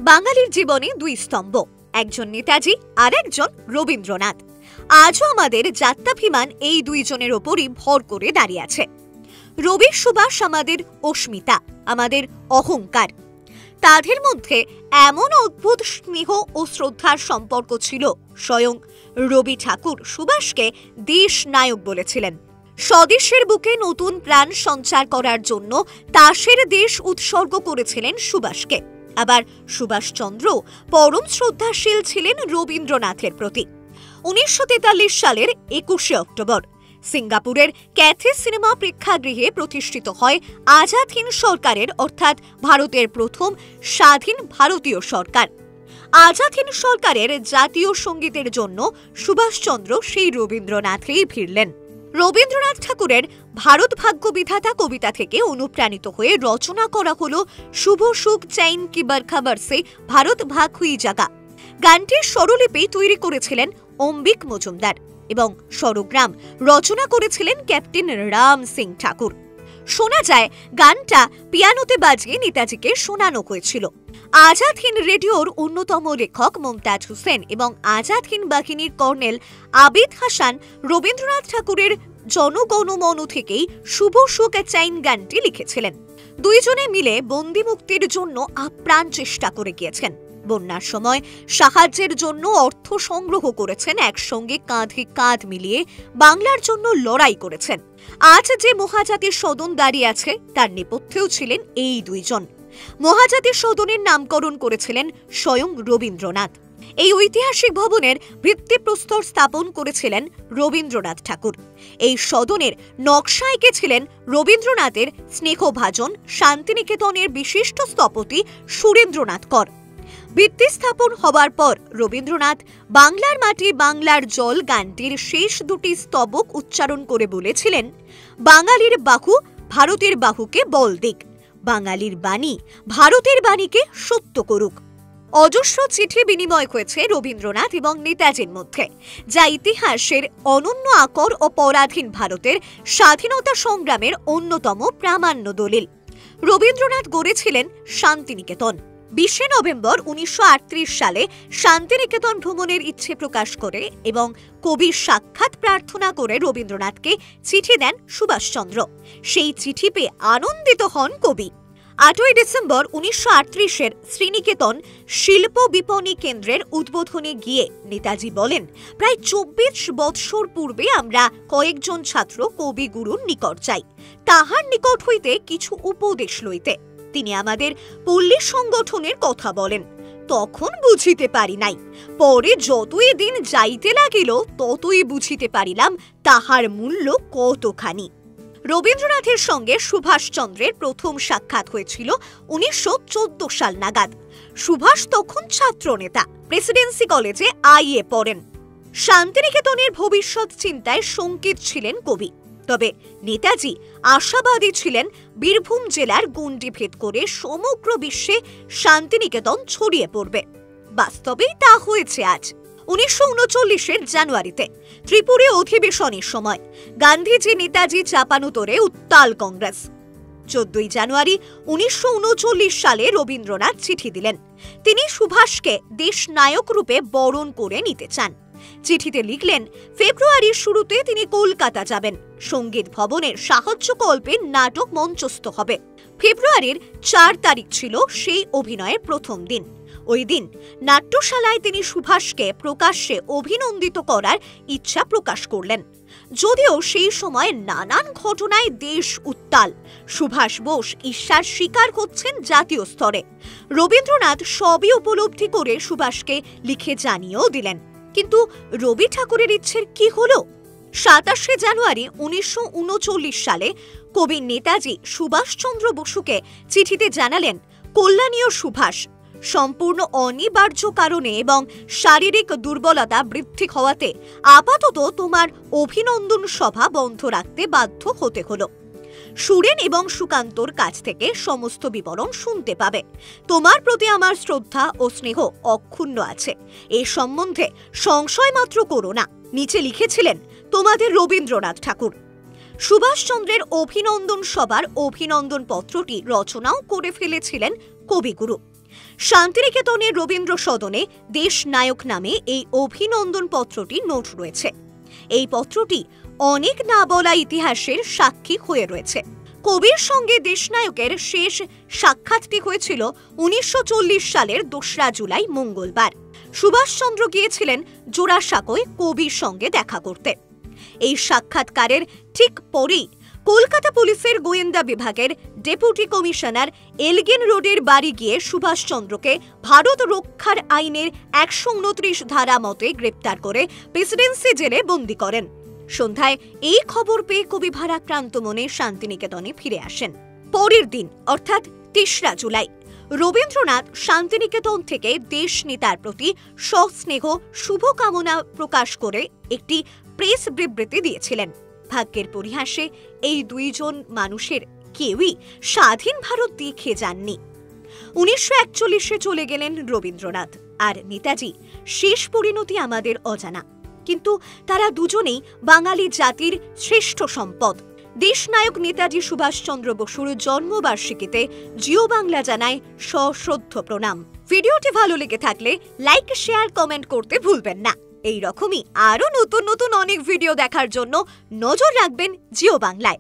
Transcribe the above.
বাঙালির জীবনে দুই স্তম্ভ, একজন নেতাজি আর একজন রবীন্দ্রনাথ। আজও আমাদের যাত্রাভিমান এই দুইজনের ওপরই ভর করে দাঁড়িয়ে আছে। রবি সুভাষ আমাদের অস্মিতা, আমাদের অহংকার। তাদের মধ্যে এমন অদ্ভুত স্নেহ ও শ্রদ্ধার সম্পর্ক ছিল, স্বয়ং রবি ঠাকুর সুভাষকে দেশ নায়ক বলেছিলেন। স্বদেশের বুকে নতুন প্রাণ সঞ্চার করার জন্য তাসের দেশ উৎসর্গ করেছিলেন সুভাষকে। আবার সুভাষচন্দ্র পরম শ্রদ্ধাশীল ছিলেন রবীন্দ্রনাথের প্রতি। 1943 সালের 21শে অক্টোবর সিঙ্গাপুরের ক্যাথে সিনেমা প্রেক্ষাগৃহে প্রতিষ্ঠিত হয় আজাদ হিন্দ সরকারের, অর্থাৎ ভারতের প্রথম স্বাধীন ভারতীয় সরকার। আজাদ হিন্দ সরকারের জাতীয় সঙ্গীতের জন্য সুভাষচন্দ্র সেই রবীন্দ্রনাথেই ফিরলেন। রবীন্দ্রনাথ ঠাকুরের ভারত ভাগ্য বিধাতা কবিতা থেকে অনুপ্রাণিত হয়ে রচনা করা হল শুভ সুখ চাইন কি বরখা বরসে ভারত ভাগ হুই জাগা। গানটির স্বরলিপি তৈরি করেছিলেন অম্বিক মজুমদার এবং স্বরগ্রাম রচনা করেছিলেন ক্যাপ্টেন রাম সিং ঠাকুর। শোনা যায় গানটা পিয়ানোতে বাজিয়ে নেতাজিকে শোনানো হয়েছিল। আজাদ হিন্দ রেডিওর অন্যতম লেখক মুমতাজ হোসেন এবং আজাদ হিন্দ বাহিনীর কর্নেল আবিদ হাসান রবীন্দ্রনাথ ঠাকুরের জনগণমন থেকেই শুভ সুখ চাইন গানটি লিখেছিলেন। দুইজনে মিলে বন্দি মুক্তির জন্য আপ্রাণ চেষ্টা করে গিয়েছেন। বন্যার সময় সাহায্যের জন্য অর্থ সংগ্রহ করেছেন, একসঙ্গে কাঁধে কাঁধ মিলিয়ে বাংলার জন্য লড়াই করেছেন। আজ যে মহাজাতির সদন দাঁড়িয়ে আছে তার নেপথ্যেও ছিলেন এই দুইজন। মহাজাতির সদনের নামকরণ করেছিলেন স্বয়ং রবীন্দ্রনাথ। এই ঐতিহাসিক ভবনের ভিত্তিপ্রস্তর স্থাপন করেছিলেন রবীন্দ্রনাথ ঠাকুর। এই সদনের নকশা এঁকেছিলেন রবীন্দ্রনাথের স্নেহভাজন শান্তিনিকেতনের বিশিষ্ট স্থপতি সুরেন্দ্রনাথ কর। ভিত্তি স্থাপন হবার পর রবীন্দ্রনাথ বাংলার মাটি বাংলার জল গানটির শেষ দুটি স্তবক উচ্চারণ করে বলেছিলেন, বাঙালির বাহু ভারতের বাহুকে বল দিক, বাঙালির বাণী ভারতের বাণীকে সত্য করুক। অজস্র চিঠি বিনিময় হয়েছে রবীন্দ্রনাথ এবং নেতাজির মধ্যে, যা ইতিহাসের অনন্য আকর ও পরাধীন ভারতের স্বাধীনতা সংগ্রামের অন্যতম প্রামাণ্য দলিল। রবীন্দ্রনাথ গড়েছিলেন শান্তিনিকেতন। 20শে নভেম্বর 1938 সালে শান্তিনিকেতন ভ্রমণের ইচ্ছে প্রকাশ করে এবং কবির সাক্ষাৎ প্রার্থনা করে রবীন্দ্রনাথকে চিঠি দেন সুভাষচন্দ্র। সেই চিঠি পেয়ে আনন্দিত হন কবি। 8ই ডিসেম্বর 1938-এর শ্রীনিকেতন শিল্প বিপণী কেন্দ্রের উদ্বোধনে গিয়ে নেতাজি বলেন, প্রায় 24 বৎসর পূর্বে আমরা কয়েকজন ছাত্র কবিগুরুর নিকট যাই, তাহার নিকট হইতে কিছু উপদেশ লইতে। তিনি আমাদের পল্লী সংগঠনের কথা বলেন। তখন বুঝিতে পারি নাই, পরে যতই দিন যাইতে লাগিল ততই বুঝিতে পারিলাম তাহার মূল্য কতখানি। রবীন্দ্রনাথের সঙ্গে সুভাষচন্দ্রের প্রথম সাক্ষাৎ হয়েছিল 1914 সাল নাগাদ। সুভাষ তখন ছাত্র নেতা, প্রেসিডেন্সি কলেজে আইএ পড়েন। শান্তিনিকেতনের ভবিষ্যৎ চিন্তায় শঙ্কিত ছিলেন কবি। তবে নেতাজি আশাবাদী ছিলেন বীরভূম জেলার গণ্ডি ভেদ করে সমগ্র বিশ্বে শান্তিনিকেতন ছড়িয়ে পড়বে। বাস্তবেই তা হয়েছে। আজ 1939-এর জানুয়ারিতে ত্রিপুরে অধিবেশনের সময় গান্ধীজি নেতাজি চাপানুতরে উত্তাল কংগ্রেস। 14ই জানুয়ারি 1939 সালে রবীন্দ্রনাথ চিঠি দিলেন। তিনি সুভাষকে দেশ নায়ক রূপে বরণ করে নিতে চান। চিঠিতে লিখলেন, ফেব্রুয়ারির শুরুতে তিনি কলকাতা যাবেন। সঙ্গীত ভবনের সাহায্যকল্পে নাটক মঞ্চস্থ হবে। ফেব্রুয়ারির 4 তারিখ ছিল সেই অভিনয়ের প্রথম দিন। ওই দিন নাট্যশালায় তিনি সুভাষকে প্রকাশ্যে অভিনন্দিত করার ইচ্ছা প্রকাশ করলেন। যদিও সেই সময় নানান ঘটনায় দেশ উত্তাল, সুভাষ বোস ঈর্ষার শিকার হচ্ছেন জাতীয় স্তরে। রবীন্দ্রনাথ সবই উপলব্ধি করে সুভাষকে লিখে জানিয়েও দিলেন। কিন্তু রবি ঠাকুরের ইচ্ছের কি হলো? 27শে জানুয়ারি 1939 সালে কবি নেতাজি সুভাষচন্দ্র বসুকে চিঠিতে জানালেন, কল্যাণীয় সুভাষ, সম্পূর্ণ অনিবার্য কারণে এবং শারীরিক দুর্বলতা বৃদ্ধি হওয়াতে আপাতত তোমার অভিনন্দন সভা বন্ধ রাখতে বাধ্য হতে হলো। সুরেন এবং সুকান্তর কাছ থেকে সমস্ত বিবরণ শুনতে পাবে। তোমার প্রতি আমার শ্রদ্ধা ও স্নেহ অক্ষুণ্ণ আছে, এ সম্বন্ধে সংশয় মাত্র করো না। নিচে লিখেছিলেন তোমাদের রবীন্দ্রনাথ ঠাকুর। সুভাষচন্দ্রের অভিনন্দন সভার অভিনন্দন পত্রটি রচনাও করে ফেলেছিলেন কবিগুরু। শান্তিনিকেতনের রবীন্দ্র সদনে দেশ নায়ক নামে এই অভিনন্দন পত্রটি নোট রয়েছে। এই পত্রটি অনেক না বলা ইতিহাসের সাক্ষী হয়ে রয়েছে। কবির সঙ্গে দেশনায়কের শেষ সাক্ষাৎটি হয়েছিল 1940 সালের 2রা জুলাই মঙ্গলবার। সুভাষচন্দ্র গিয়েছিলেন জোড়াসাঁকোয় কবির সঙ্গে দেখা করতে। এই সাক্ষাৎকারের ঠিক পরেই কলকাতা পুলিশের গোয়েন্দা বিভাগের ডেপুটি কমিশনার এলগিন রোডের বাড়ি গিয়ে সুভাষচন্দ্রকে ভারত রক্ষার আইনের 129 ধারা মতে গ্রেপ্তার করে প্রেসিডেন্সি জেলে বন্দী করেন। সন্ধ্যায় এই খবর পেয়ে কবি ভারাক্রান্ত মনে শান্তিনিকেতনে ফিরে আসেন। পরের দিন অর্থাৎ 3রা জুলাই রবীন্দ্রনাথ শান্তিনিকেতন থেকে দেশ নেতার প্রতি সস্নেহ শুভকামনা প্রকাশ করে একটি প্রেস বিবৃতি দিয়েছিলেন। ভাগ্যের পরিহাসে এই দুইজন মানুষের কেউই স্বাধীন ভারত দেখে যাননি। 1941-এ চলে গেলেন রবীন্দ্রনাথ, আর নেতাজি শেষ পরিণতি আমাদের অজানা। কিন্তু তারা দুজনেই বাঙালি জাতির শ্রেষ্ঠ সম্পদ। দেশনায়ক নেতাজি সুভাষচন্দ্র বসুর জন্মবার্ষিকীতে জিও বাংলা জানায় সশ্রদ্ধ প্রণাম। ভিডিওটি ভালো লেগে থাকলে লাইক, শেয়ার, কমেন্ট করতে ভুলবেন না। এই রকমই আরো নতুন নতুন অনেক ভিডিও দেখার জন্য নজর রাখবেন জিও বাংলায়।